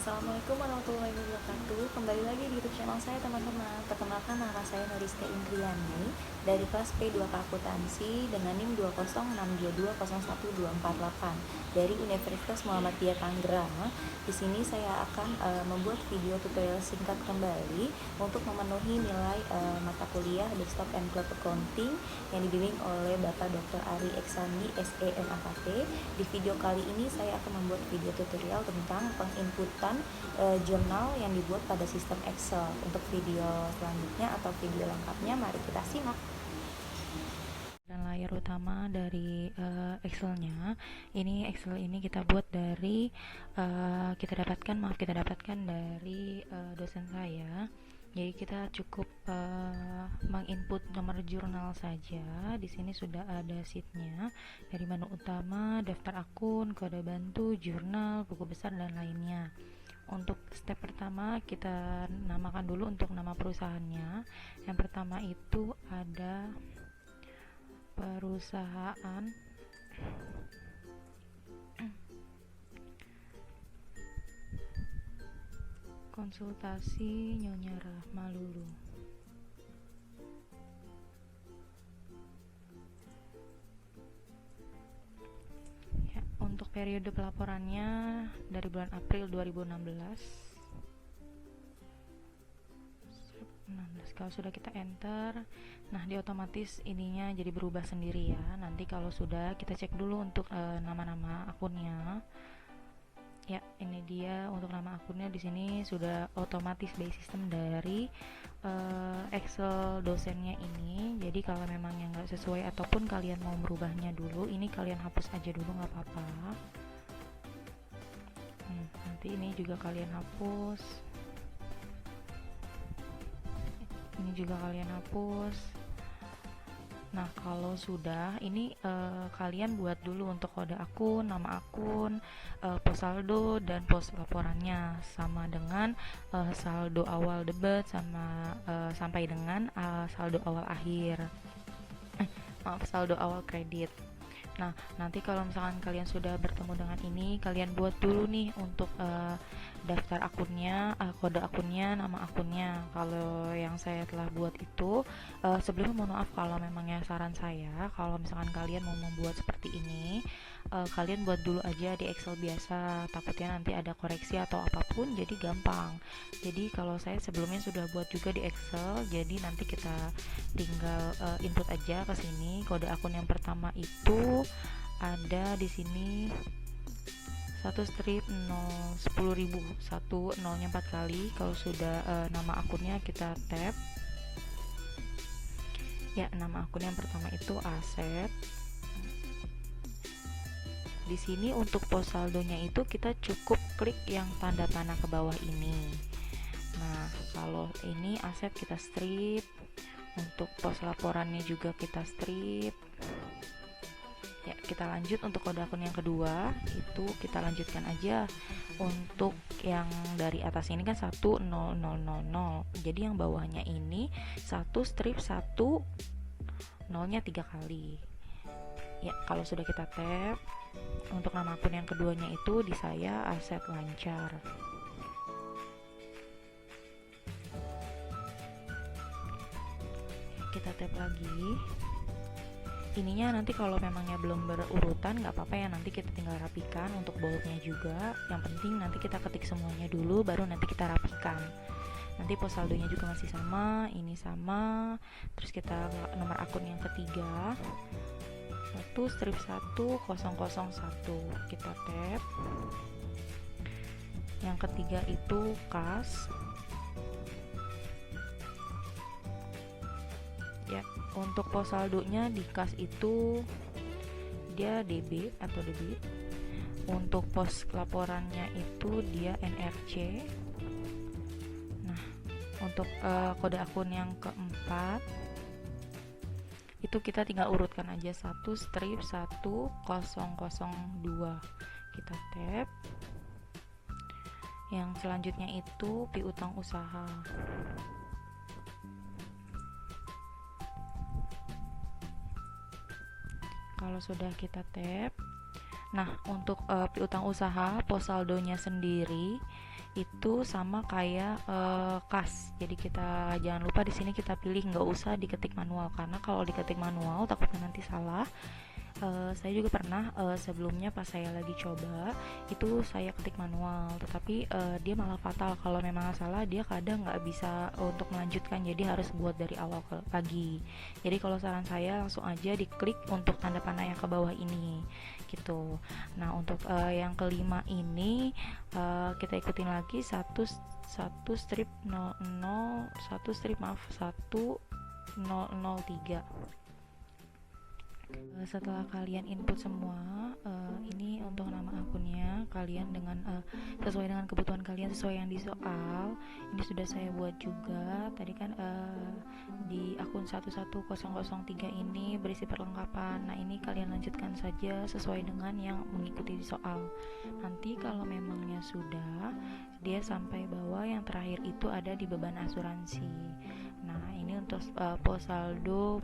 Assalamualaikum warahmatullahi wabarakatuh. Kembali lagi di YouTube channel saya, teman-teman. Perkenalkan, nama saya Noriska Indriani dari kelas P2K Akuntansi dengan NIM 20622012448 dari Universitas Muhammadiyah Tangerang. Di sini saya akan membuat video tutorial singkat kembali untuk memenuhi nilai mata kuliah Desktop and Cloud Accounting yang dibimbing oleh Bapak Dr. Ari Eksani SEMAKT. Di video kali ini saya akan membuat video tutorial tentang penginputan jurnal yang dibuat pada sistem Excel. Untuk video selanjutnya atau video lengkapnya, mari kita simak. Dan layar utama dari Excel-nya, ini Excel ini kita buat dari kita dapatkan dari dosen saya. Jadi kita cukup menginput nomor jurnal saja. Di sini sudah ada sheetnya dari menu utama, daftar akun, kode bantu, jurnal, buku besar dan lainnya. Untuk step pertama kita namakan dulu untuk nama perusahaannya. Yang pertama itu ada perusahaan konsultasi Nyonya Rahma Lulu. Ya, untuk periode pelaporannya dari bulan April 2016. Kalau sudah kita enter, nah dia otomatis ininya jadi berubah sendiri ya. Nanti kalau sudah kita cek dulu untuk nama-nama akunnya. Ya, ini dia untuk nama akunnya. Di sini sudah otomatis by system dari Excel dosennya ini. Jadi kalau memang yang nggak sesuai ataupun kalian mau merubahnya dulu, ini kalian hapus aja dulu, nggak apa-apa. Nanti ini juga kalian hapus. Ini juga kalian hapus. Nah, kalau sudah ini kalian buat dulu untuk kode akun, nama akun, pos saldo dan pos laporannya sama dengan saldo awal debit sama sampai dengan saldo awal akhir. Saldo awal kredit. Nah, nanti kalau misalkan kalian sudah bertemu dengan ini, kalian buat dulu nih untuk daftar akunnya, kode akunnya, nama akunnya. Kalau yang saya telah buat itu, sebelumnya mohon maaf kalau memangnya saran saya, kalau misalkan kalian mau membuat seperti ini, kalian buat dulu aja di Excel biasa, takutnya nanti ada koreksi atau apapun, jadi gampang. Jadi kalau saya sebelumnya sudah buat juga di Excel, jadi nanti kita tinggal input aja ke sini. Kode akun yang pertama itu ada di sini 1 strip 10.000, 1 nolnya 4 kali. Kalau sudah nama akunnya kita tap. Ya, nama akun yang pertama itu aset. Di sini untuk pos saldonya itu kita cukup klik yang tanda panah ke bawah ini. Nah, kalau ini aset kita strip. Untuk pos laporannya juga kita strip. Ya, kita lanjut untuk kode akun yang kedua, itu kita lanjutkan aja. Untuk yang dari atas ini kan 10000. Jadi yang bawahnya ini 1 strip 1 nolnya 3 kali. Ya, kalau sudah kita tap, untuk nama akun yang keduanya itu di saya aset lancar. Kita tap lagi. Ininya nanti kalau memangnya belum berurutan nggak apa-apa ya, nanti kita tinggal rapikan untuk boldnya juga. Yang penting nanti kita ketik semuanya dulu, baru nanti kita rapikan. Nanti pos saldonya juga masih sama, ini sama. Terus kita nomor akun yang ketiga 1 strip 1001, kita tap. Yang ketiga itu kas. Ya, untuk pos saldonya di kas itu dia debit atau debit. Untuk pos laporannya itu dia NRC. Nah, untuk kode akun yang keempat itu kita tinggal urutkan aja 1 strip 1002, kita tap. Yang selanjutnya itu piutang usaha. Kalau sudah kita tap, nah untuk piutang usaha pos saldonya sendiri itu sama kayak kas. Jadi kita jangan lupa di sini kita pilih nggak usah diketik manual, karena kalau diketik manual takutnya nanti salah. Saya juga pernah sebelumnya pas saya lagi coba itu saya ketik manual, tetapi dia malah fatal. Kalau memang salah dia kadang nggak bisa untuk melanjutkan, jadi harus buat dari awal lagi. Jadi kalau saran saya langsung aja diklik untuk tanda panah yang ke bawah ini gitu. Nah untuk yang kelima ini kita ikutin lagi satu strip 00 satu strip maaf 1003. Setelah kalian input semua, ini untuk nama akunnya kalian dengan sesuai dengan kebutuhan kalian, sesuai yang di soal. Ini sudah saya buat juga tadi kan, di akun 11003 ini berisi perlengkapan. Nah ini kalian lanjutkan saja sesuai dengan yang mengikuti di soal. Nanti kalau memangnya sudah, dia sampai bawah yang terakhir itu ada di beban asuransi. Nah ini untuk pos saldo,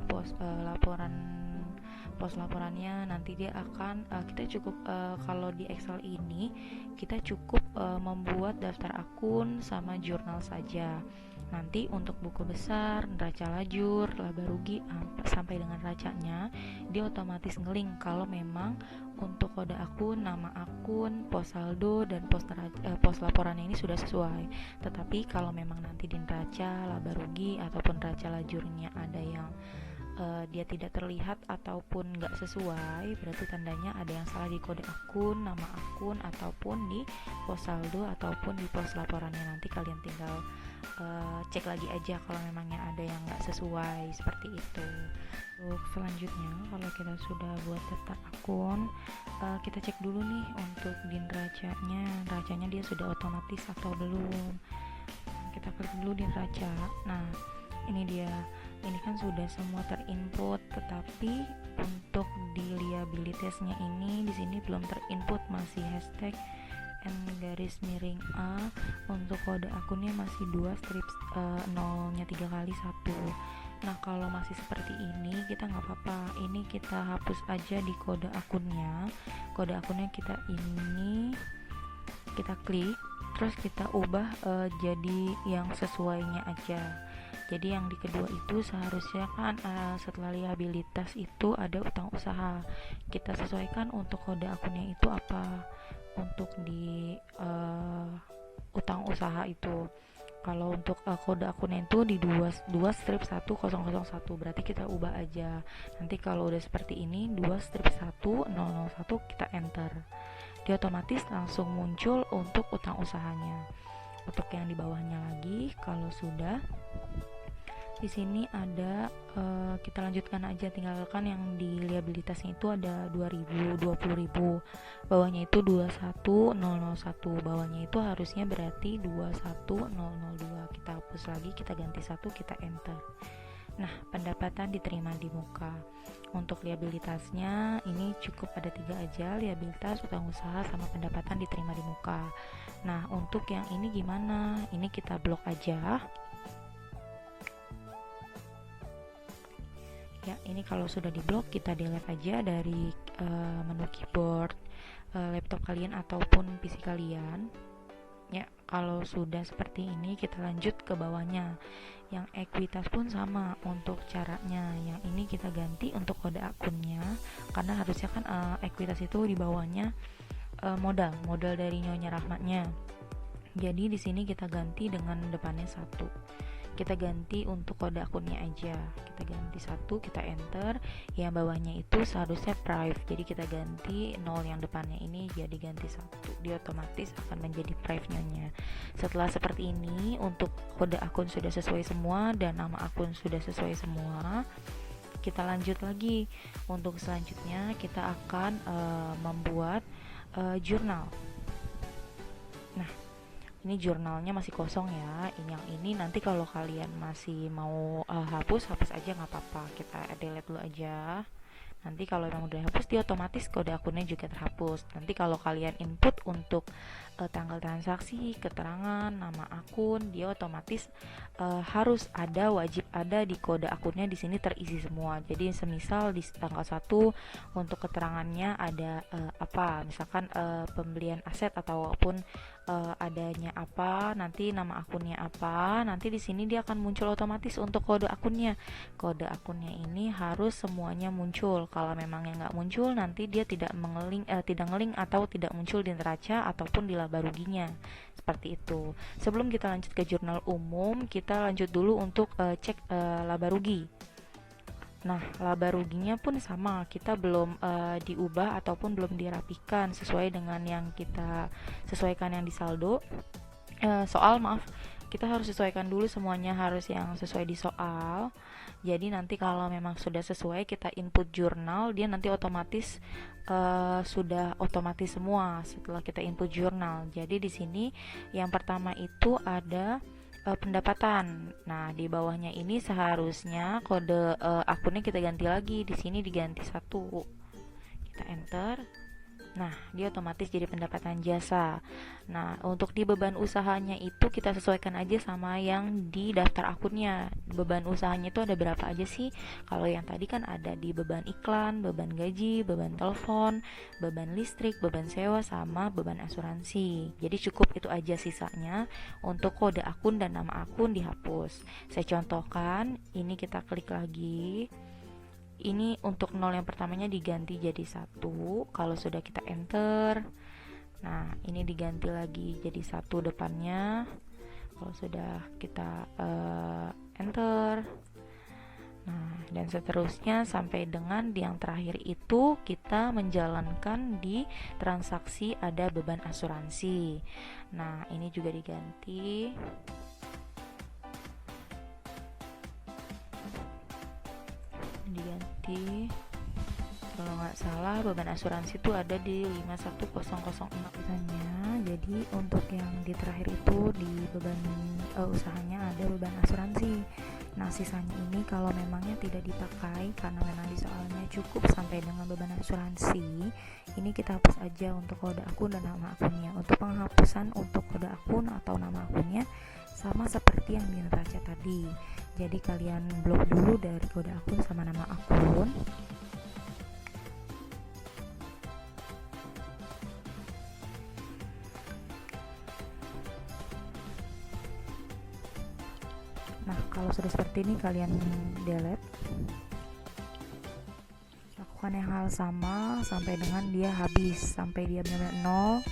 pos laporannya nanti dia akan kita cukup kalau di Excel ini kita cukup membuat daftar akun sama jurnal saja. Nanti untuk buku besar, neraca lajur, laba rugi sampai dengan neracanya dia otomatis ngelink kalau memang untuk kode akun, nama akun, pos saldo dan pos laporannya ini sudah sesuai. Tetapi kalau memang nanti di neraca, laba rugi ataupun neraca lajurnya ada yang dia tidak terlihat ataupun nggak sesuai, berarti tandanya ada yang salah di kode akun, nama akun, ataupun di pos saldo ataupun di pos laporannya. Nanti kalian tinggal cek lagi aja kalau memangnya ada yang nggak sesuai seperti itu. Untuk selanjutnya, kalau kita sudah buat daftar akun, kita cek dulu nih untuk di neracanya dia sudah otomatis atau belum. Kita klik dulu di neraca. Nah ini dia, ini kan sudah semua terinput, tetapi untuk di liabilitasnya ini di sini belum terinput, masih hashtag N garis miring A. Untuk kode akunnya masih 2 strip 0-nya 3 kali 1. Nah kalau masih seperti ini kita nggak apa-apa, ini kita hapus aja di kode akunnya. Kode akunnya kita ini kita klik, terus kita ubah jadi yang sesuainya aja. Jadi yang di kedua itu seharusnya kan setelah liabilitas itu ada utang usaha. Kita sesuaikan untuk kode akunnya itu apa. Untuk di utang usaha itu, kalau untuk kode akunnya itu di 2 strip 1001, berarti kita ubah aja. Nanti kalau udah seperti ini 2 strip 1001 kita enter, dia otomatis langsung muncul untuk utang usahanya. Untuk yang di bawahnya lagi, kalau sudah di sini ada kita lanjutkan aja, tinggalkan yang di liabilitasnya itu ada 2000, 20.000, bawahnya itu 21001, bawahnya itu harusnya berarti 21002. Kita hapus lagi, kita ganti 1, kita enter. Nah pendapatan diterima di muka. Untuk liabilitasnya ini cukup ada 3 aja, liabilitas, utang usaha, sama pendapatan diterima di muka. Nah untuk yang ini gimana? Ini kita blok aja ya. Ini kalau sudah diblok kita delete aja dari menu keyboard laptop kalian ataupun PC kalian ya. Kalau sudah seperti ini kita lanjut ke bawahnya. Yang ekuitas pun sama untuk caranya. Yang ini kita ganti untuk kode akunnya, karena harusnya kan ekuitas itu di bawahnya modal dari Nyonya Rahmatnya. Jadi di sini kita ganti dengan depannya 1. Kita ganti untuk kode akunnya aja, kita ganti 1, kita enter. Yang bawahnya itu seharusnya prive, jadi kita ganti 0 yang depannya ini jadi ganti 1, dia otomatis akan menjadi prive Nyonya. Setelah seperti ini, untuk kode akun sudah sesuai semua dan nama akun sudah sesuai semua, kita lanjut lagi. Untuk selanjutnya kita akan membuat jurnal. Nah ini jurnalnya masih kosong ya. Yang ini nanti kalau kalian masih mau hapus aja nggak apa-apa, kita delete dulu aja. Nanti kalau memang udah hapus dia otomatis kode akunnya juga terhapus. Nanti kalau kalian input untuk tanggal transaksi, keterangan, nama akun, dia otomatis harus ada, wajib ada di kode akunnya di sini terisi semua. Jadi semisal di tanggal 1 untuk keterangannya ada apa, misalkan pembelian aset ataupun adanya apa, nanti nama akunnya apa, nanti di sini dia akan muncul otomatis untuk kode akunnya. Kode akunnya ini harus semuanya muncul. Kalau memang yang nggak muncul, nanti dia tidak ngeling atau tidak muncul di neraca ataupun di laba ruginya. Seperti itu. Sebelum kita lanjut ke jurnal umum, kita lanjut dulu untuk cek laba rugi. Nah, laba ruginya pun sama, kita belum diubah ataupun belum dirapikan sesuai dengan yang kita sesuaikan yang di saldo. Soal maaf, kita harus sesuaikan dulu semuanya, harus yang sesuai di soal. Jadi nanti kalau memang sudah sesuai, kita input jurnal, dia nanti otomatis sudah otomatis semua setelah kita input jurnal. Jadi di sini yang pertama itu ada pendapatan. Nah, di bawahnya ini seharusnya kode akunnya kita ganti lagi. Di sini diganti 1. Kita enter. Nah, dia otomatis jadi pendapatan jasa. Nah, untuk di beban usahanya itu kita sesuaikan aja sama yang di daftar akunnya. Beban usahanya itu ada berapa aja sih? Kalau yang tadi kan ada di beban iklan, beban gaji, beban telepon, beban listrik, beban sewa, sama beban asuransi. Jadi cukup itu aja, sisanya untuk kode akun dan nama akun dihapus. Saya contohkan, ini kita klik lagi. Ini untuk 0 yang pertamanya diganti jadi 1 kalau sudah kita enter. Nah, ini diganti lagi jadi 1 depannya kalau sudah kita enter. Nah, dan seterusnya sampai dengan yang terakhir itu kita menjalankan di transaksi ada beban asuransi. Nah, ini juga diganti. Kalau nggak salah beban asuransi itu ada di 51006 misalnya. Jadi untuk yang di terakhir itu di beban usahanya ada beban asuransi. Nah, sisanya ini kalau memangnya tidak dipakai karena memang di soalnya cukup sampai dengan beban asuransi, ini kita hapus aja untuk kode akun dan nama akunnya. Untuk penghapusan untuk kode akun atau nama akunnya sama seperti yang di neraca tadi. Jadi kalian blok dulu dari kode akun sama nama akun. Nah, kalau sudah seperti ini kalian delete. Lakukan yang hal sama sampai dengan dia habis, sampai dia benar-benar 0.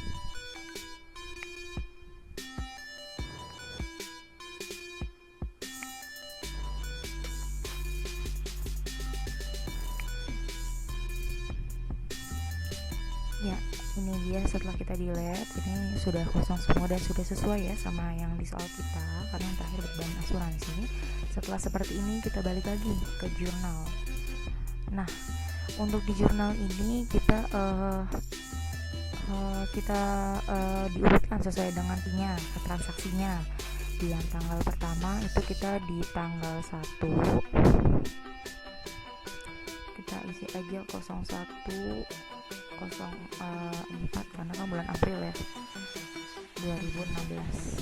Ya, ini dia setelah kita delete, ini sudah kosong semua dan sudah sesuai ya sama yang di soal kita, karena yang terakhir beban asuransi. Setelah seperti ini kita balik lagi ke jurnal. Nah, untuk di jurnal ini kita diurutkan sesuai dengan intinya ke transaksinya. Di yang tanggal pertama itu kita di tanggal 1, kita isi aja 01/04 karena kan bulan April ya 2016.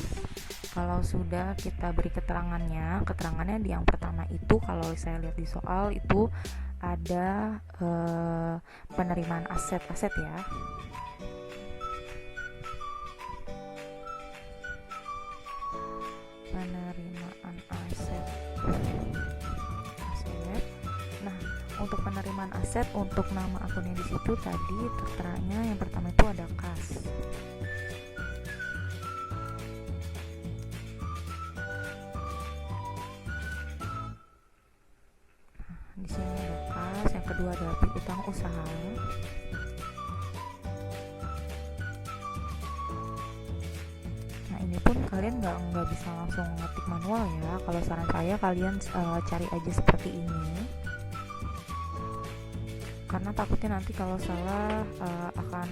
Kalau sudah kita beri keterangannya di yang pertama itu, kalau saya lihat di soal itu ada penerimaan aset ya. Penerimaan aset. Nah, untuk penerimaan aset untuk nama akunnya di situ tadi terteranya yang pertama itu ada kas. Di sini ada kas, yang kedua ada piutang usaha. Nah, ini pun kalian nggak bisa langsung ngetik manual ya. Kalau saran saya kalian cari aja seperti ini. Karena takutnya nanti kalau salah akan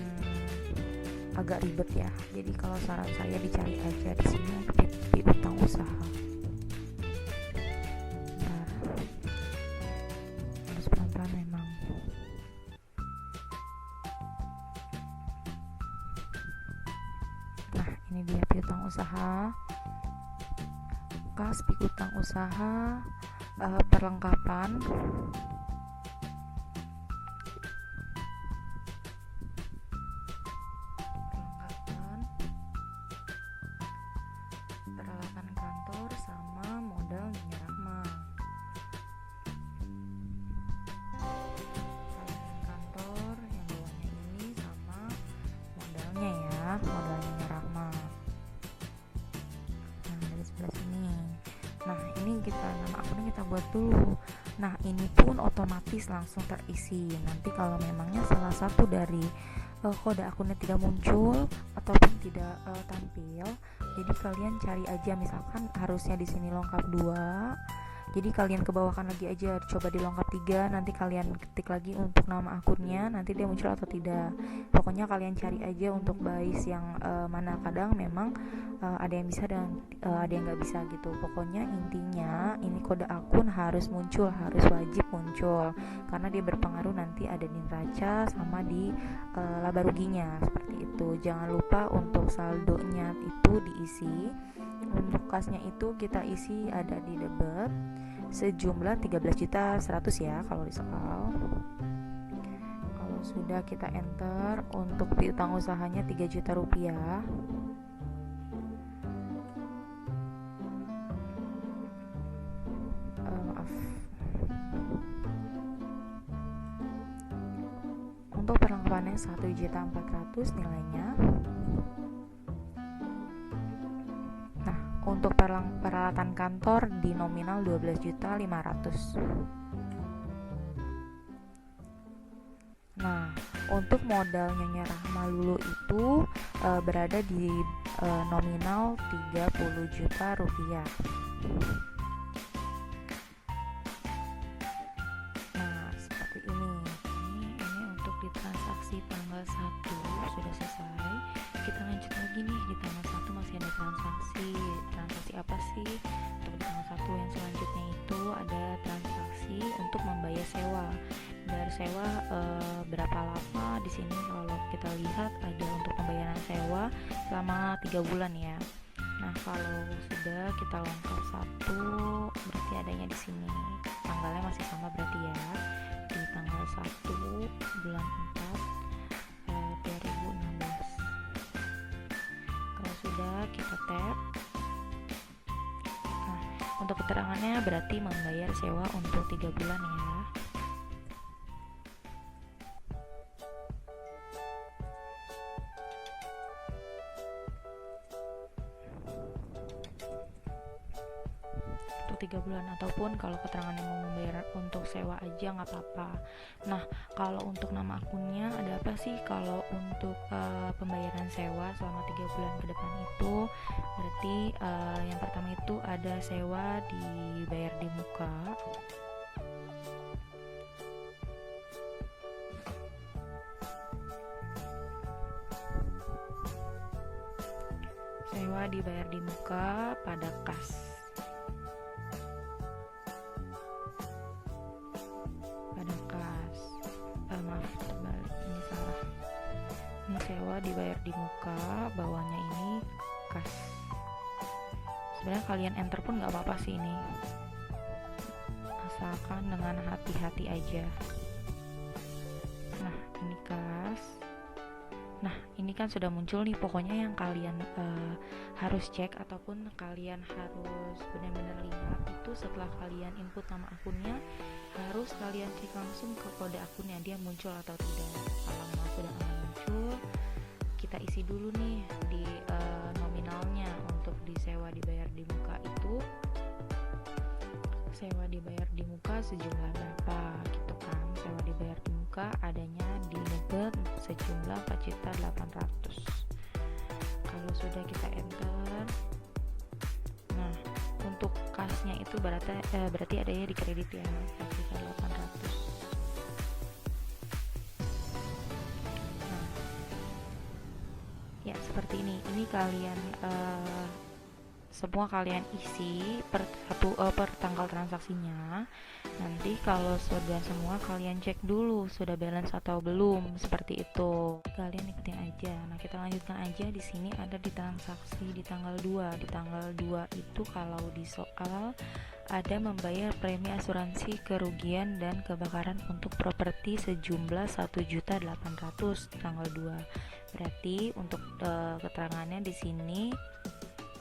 agak ribet ya. Jadi kalau saran saya dicari aja di sini piutang usaha. Harus pelan-pelan memang. Nah, ini dia piutang usaha. Kas piutang usaha, perlengkapan. nama akunnya kita buat dulu. Nah, ini pun otomatis langsung terisi. Nanti kalau memangnya salah satu dari kode akunnya tidak muncul ataupun tidak tampil, jadi kalian cari aja, misalkan harusnya di sini lengkap 2. Jadi kalian kebawahkan lagi aja, coba di lengkap 3, nanti kalian ketik lagi untuk nama akunnya, nanti dia muncul atau tidak. Pokoknya kalian cari aja untuk BAIS yang mana. Kadang memang ada yang bisa dan ada yang nggak bisa gitu. Pokoknya intinya ini kode akun harus muncul, harus wajib muncul, karena dia berpengaruh nanti ada di neraca sama di laba ruginya, seperti itu. Jangan lupa untuk saldonya itu diisi. Untuk kasnya itu kita isi ada di debit sejumlah 13.100.000 ya kalau disekal. Kalau sudah kita enter, untuk piutang usahanya 3 juta rupiah. Maaf. Untuk perlengkapannya 1.400.000 nilainya. Untuk peralatan kantor di nominal 12.500.000. Nah, untuk modal Nyonya Rahma Lulu itu berada di nominal 30 juta rupiah. Nah, seperti ini. Ini untuk di transaksi tanggal 1 sudah selesai. Kita lanjut lagi nih, di tanggal 1 masih ada transaksi apa sih? Untuk di tanggal 1 yang selanjutnya itu ada transaksi untuk membayar sewa. Bayar sewa berapa lama di sini kalau kita lihat ada untuk pembayaran sewa selama 3 bulan ya. Nah, kalau sudah kita lengkap 1 berarti adanya di sini. Tanggalnya masih sama berarti ya. Di tanggal 1 bulan 4 2016. Kalau sudah kita tap. Untuk keterangannya berarti membayar sewa untuk 3 bulan ya. Untuk 3 bulan, ataupun kalau keterangannya mau membayar untuk sewa aja nggak apa-apa. Nah, kalau untuk nama akunnya ada apa sih? Kalau untuk pembayaran sewa selama 3 bulan ke depan itu berarti yang pertama itu ada sewa dibayar di muka. Sewa dibayar di muka pada kas. Sewa dibayar di muka, bawahnya ini kas. Sebenarnya kalian enter pun nggak apa-apa sih ini, asalkan dengan hati-hati aja. Nah, ini kas. Nah, ini kan sudah muncul nih. Pokoknya yang kalian harus cek ataupun kalian harus benar-benar lihat itu setelah kalian input nama akunnya, harus kalian cek langsung ke kode akunnya, dia muncul atau tidak. Kalau memang sudah muncul, kita isi dulu nih di nominalnya. Untuk di sewa dibayar di muka itu, sewa dibayar di muka sejumlah berapa gitu kan. Sewa dibayar di muka adanya di debit sejumlah 4.800.000. Kalau sudah kita enter, nah untuk kasnya itu berarti adanya di kredit ya, 4.800.000. Nah, ya seperti ini kalian semua kalian isi per tanggal transaksinya. Nanti kalau sudah semua kalian cek dulu sudah balance atau belum, seperti itu. Kalian ikutin aja. Nah, kita lanjutkan aja. Di sini ada di transaksi di tanggal 2. Di tanggal 2 itu kalau di soal ada membayar premi asuransi kerugian dan kebakaran untuk properti sejumlah 1.800.000 tanggal 2. Berarti untuk keterangannya di sini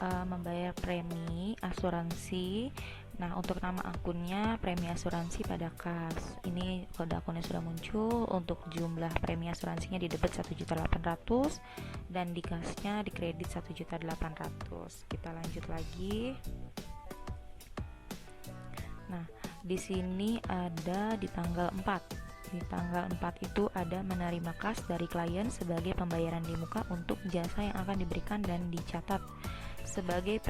membayar premi asuransi. Nah, untuk nama akunnya premi asuransi pada kas. Ini kode akunnya sudah muncul. Untuk jumlah premi asuransinya di debit 1.800.000 dan di kasnya di kredit 1.800.000. Kita lanjut lagi. Nah, di sini ada di tanggal 4. Di tanggal 4 itu ada menerima kas dari klien sebagai pembayaran di muka untuk jasa yang akan diberikan dan dicatat sebagai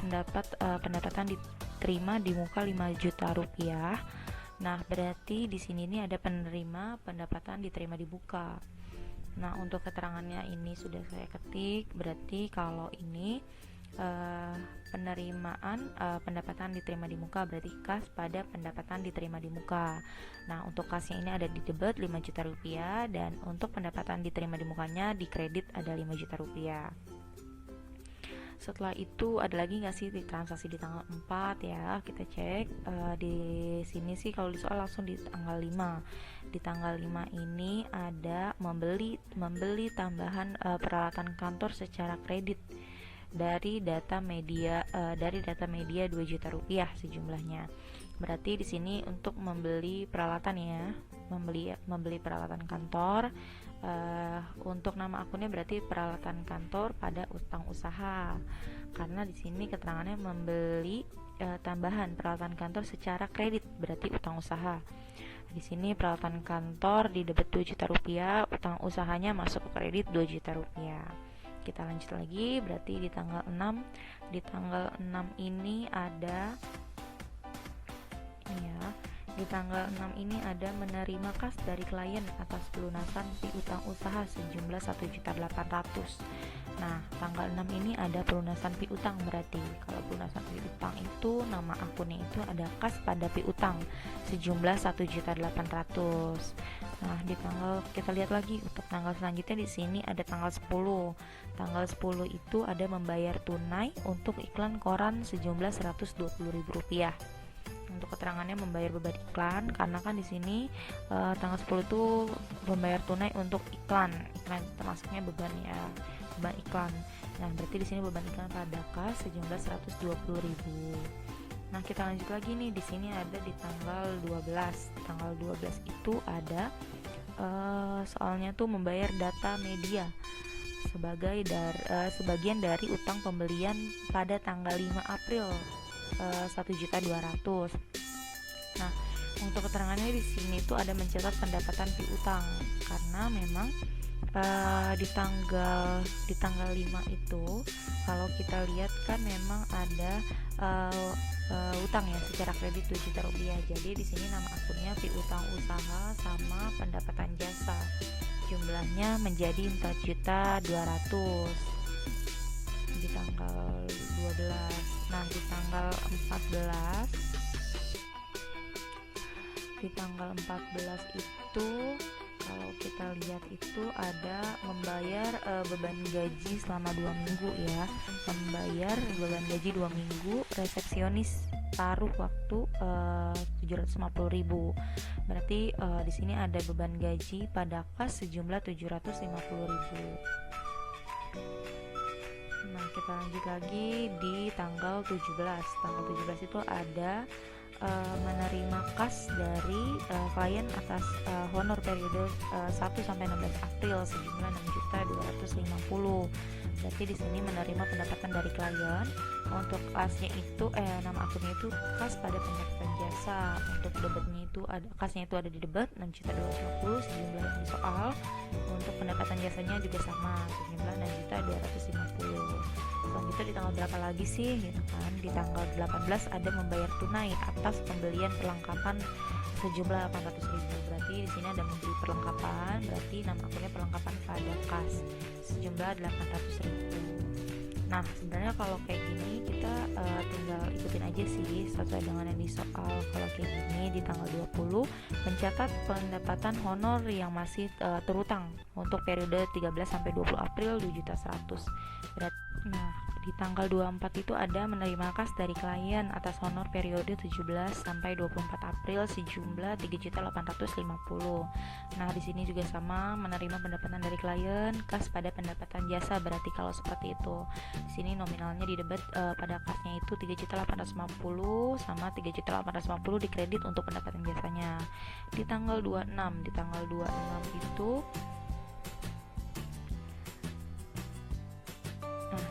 pendapatan diterima di muka 5 juta rupiah. Nah, berarti di sini ini ada penerima pendapatan diterima di muka. Nah, untuk keterangannya ini sudah saya ketik. Berarti kalau ini penerimaan pendapatan diterima di muka berarti kas pada pendapatan diterima di muka. Nah, untuk kasnya ini ada di debit 5 juta rupiah dan untuk pendapatan diterima di mukanya di kredit ada 5 juta rupiah. Setelah itu ada lagi nggak sih di transaksi di tanggal 4 ya, kita cek. Di sini sih kalau di soal langsung di tanggal 5. Di tanggal 5 ini ada membeli tambahan peralatan kantor secara kredit dari data media 2 juta rupiah sejumlahnya. Berarti di sini untuk membeli peralatan ya, membeli peralatan kantor. Untuk nama akunnya berarti peralatan kantor pada utang usaha. Karena di sini keterangannya membeli tambahan peralatan kantor secara kredit berarti utang usaha. Di sini peralatan kantor di debit 2 juta rupiah, utang usahanya masuk ke kredit 2 juta rupiah. Kita lanjut lagi, berarti di tanggal 6. Di tanggal 6 ini ada di tanggal 6 ini ada menerima kas dari klien atas pelunasan piutang usaha sejumlah 1.800.000. Nah, tanggal 6 ini ada pelunasan piutang, berarti kalau pelunasan piutang itu nama akunnya itu ada kas pada piutang sejumlah 1.800.000. Nah, di tanggal kita lihat lagi untuk tanggal selanjutnya di sini ada tanggal 10. Tanggal 10 itu ada membayar tunai untuk iklan koran sejumlah Rp120.000. Untuk keterangannya membayar beban iklan karena kan di sini tanggal 10 itu membayar tunai untuk iklan termasuknya beban ya, beban iklan. Nah, berarti di sini beban iklan pada kas sejumlah 120.000. Nah, kita lanjut lagi nih, di sini ada di tanggal 12. Tanggal 12 itu ada soalnya tuh membayar data media sebagian dari utang pembelian pada tanggal 5 April 1.200.000. Nah, untuk keterangannya di sini tuh ada mencatat pendapatan piutang karena memang di tanggal 5 itu kalau kita lihat kan memang ada utang ya secara kredit 2 juta rupiah. Jadi di sini nama akunnya piutang usaha sama pendapatan jasa. Jumlahnya menjadi 4.200.000 di tanggal 12. Nah, di tanggal 14 itu kalau kita lihat itu ada membayar beban gaji selama 2 minggu ya. Membayar beban gaji 2 minggu, resepsionis taruh waktu 750.000. Berarti di sini ada beban gaji pada kas sejumlah 750.000. Nah, kita lanjut lagi di tanggal 17. Tanggal 17 itu ada menerima kas dari klien atas honor periode 1 sampai 16 April sejumlah 6.250.000. Berarti di sini menerima pendapatan dari klien. Untuk kasnya itu nama akunnya itu kas pada pendapatan jasa. Untuk debitnya itu ada kasnya itu ada di debit 6.250.000 sejumlah yang di soal. Untuk pendapatan jasanya juga sama sejumlah 6.250.000. Selanjutnya di tanggal berapa lagi sih gitu kan? Di tanggal 18 ada membayar tunai atas pembelian perlengkapan sejumlah 800.000. Berarti di sini ada membeli perlengkapan, berarti nama akunnya perlengkapan pada kas sejumlah 800.000. Nah, sebenarnya kalau kayak gini kita tinggal ikutin aja sih sesuai dengan yang di soal. Kalau kayak gini di tanggal 20 mencatat pendapatan honor yang masih terutang untuk periode 13 sampai 20 April 2.100.000. Berarti di tanggal 24 itu ada menerima kas dari klien atas honor periode 17 sampai 24 April sejumlah 3.850.000. Nah, di sini juga sama menerima pendapatan dari klien kas pada pendapatan jasa. Berarti kalau seperti itu, di sini nominalnya di debit pada kasnya itu 3.850 sama 3.850 dikredit untuk pendapatan jasanya. Di tanggal 26 itu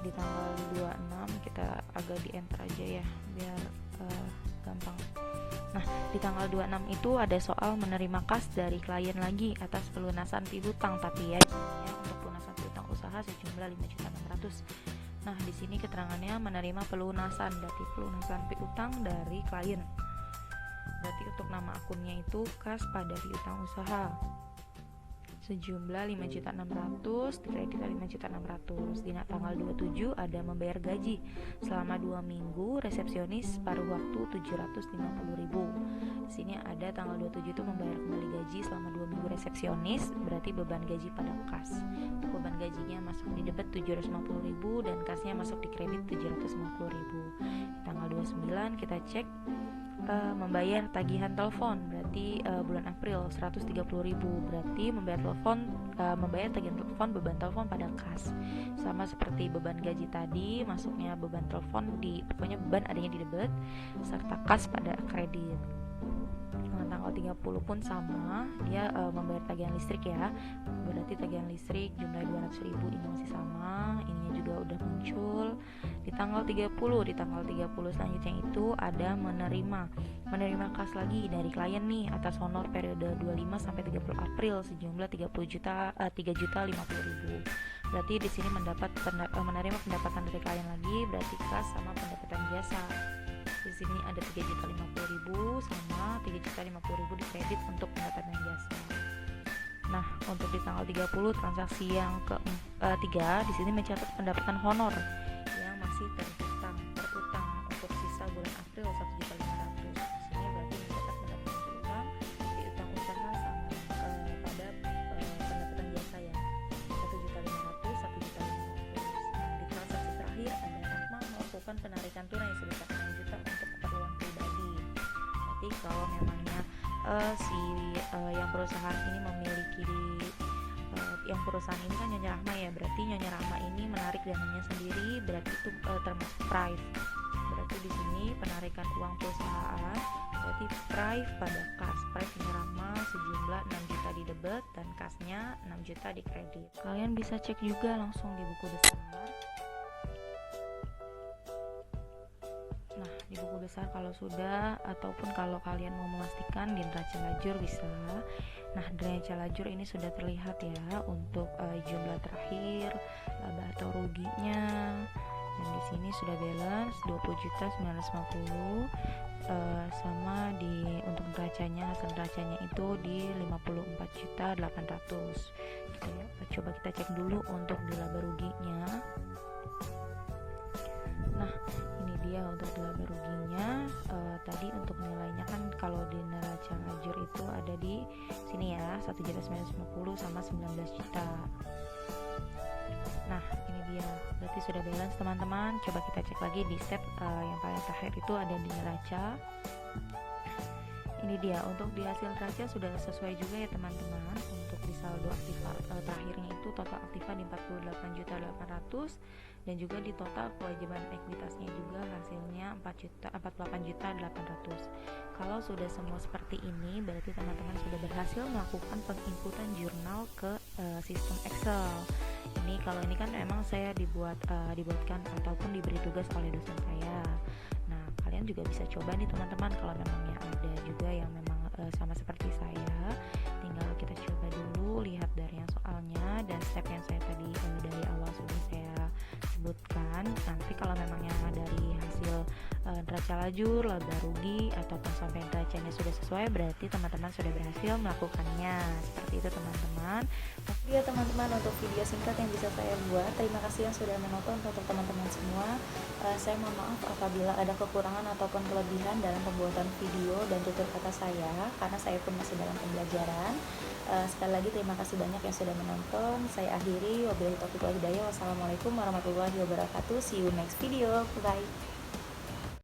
di tanggal 26 kita agak di enter aja ya biar gampang. Nah, di tanggal 26 itu ada soal menerima kas dari klien lagi atas pelunasan piutang, tapi ya untuk pelunasan piutang usaha sejumlah 5.600.000. Nah, di sini keterangannya menerima pelunasan, berarti pelunasan piutang dari klien. Berarti untuk nama akunnya itu kas pada piutang usaha sejumlah 5.600.000, dikredit 5.600.000. Di tanggal 27 ada membayar gaji selama 2 minggu, resepsionis paruh waktu 750.000. Di sini ada tanggal 27 itu membayar kembali gaji selama 2 minggu resepsionis, berarti beban gaji pada kas. Untuk beban gajinya masuk di debit 750.000 dan kasnya masuk di kredit 750.000. Di tanggal 29 kita cek membayar tagihan telepon, berarti bulan April 130.000, berarti membayar tagihan telepon, beban telepon pada kas. Sama seperti beban gaji tadi, masuknya beban telepon pokoknya beban adanya di debit serta kas pada kredit. Tanggal 30 pun sama, dia membayar tagihan listrik ya, berarti tagihan listrik jumlah 200.000 ini masih sama, ininya juga udah muncul. Di tanggal 30 selanjutnya itu ada menerima kas lagi dari klien nih atas honor periode 25 sampai 30 April sejumlah 3.050.000. Berarti di sini menerima pendapatan dari klien lagi, berarti kas sama pendapatan jasa. Di sini ada 3.050.000 sama 3.050.000 di kredit untuk pendapatan jasa. Nah, untuk di tanggal 30 transaksi yang ketiga di sini mencatat pendapatan honor yang masih terutang untuk sisa bulan April 1.500.000. Di sini berarti mencatat pendapatan piutang usaha sama pada pendapatan jasa ya 1.500.000, 1.500.000. Nah, di transaksi terakhir ada Rahma melakukan penarikan tunai sebesar 6 juta untuk keperluan pribadi. Berarti kalau memangnya yang perusahaan ini memiliki yang perusahaan ini kan Nyonya Rahma ya, berarti Nyonya Rahma ini menarik dananya sendiri, berarti itu termasuk prive. Berarti di sini penarikan uang perusahaan berarti prive pada kas. Prive Nyonya Rahma sejumlah 6 juta di debit dan kasnya 6 juta di kredit. Kalian bisa cek juga langsung di buku besar. Nah, di buku besar kalau sudah, ataupun kalau kalian mau memastikan di neraca lajur bisa. Nah, di neraca lajur ini sudah terlihat ya untuk jumlah terakhir, laba atau ruginya. Dan di sini sudah balance 20.950, sama untuk neracanya, hasil neracanya itu di 54.800. Coba kita cek dulu untuk di laba ruginya. Nah, ini dia untuk laba ruginya. Tadi untuk nilainya kan kalau di neraca lajur itu ada di sini ya 1.950 sama 19 juta. Nah, ini dia, berarti sudah balance teman-teman. Coba kita cek lagi di step yang paling terakhir itu ada di neraca. Ini dia, untuk di hasil neraca sudah sesuai juga ya teman-teman. Untuk di saldo aktiva terakhirnya itu total aktiva di 48.800.000 dan juga di total kewajiban ekuitasnya juga hasilnya 48.800.000. Kalau sudah semua seperti ini berarti teman-teman sudah berhasil melakukan penginputan jurnal ke sistem Excel. Ini kalau ini kan memang saya dibuatkan ataupun diberi tugas oleh dosen saya. Nah, kalian juga bisa coba nih teman-teman, kalau memangnya ada juga yang memang sama seperti saya, tinggal kita coba dulu lihat dari yang soalnya dan step yang saya tadi dari awal sudah saya sebutkan. Nanti kalau memangnya dari hasil neraca lajur, laba rugi ataupun sampai neracanya sudah sesuai, berarti teman-teman sudah berhasil melakukannya. Seperti itu teman-teman. Oke ya teman-teman, untuk video singkat yang bisa saya buat, terima kasih yang sudah menonton. Untuk teman-teman semua, saya mohon maaf apabila ada kekurangan ataupun kelebihan dalam pembuatan video dan tutur kata saya, karena saya pun masih dalam pembelajaran. Sekali lagi terima kasih banyak yang sudah menonton. Saya akhiri, wabillahi taufiq wal hidayah. Wassalamualaikum warahmatullahi wabarakatuh. See you next video. Bye.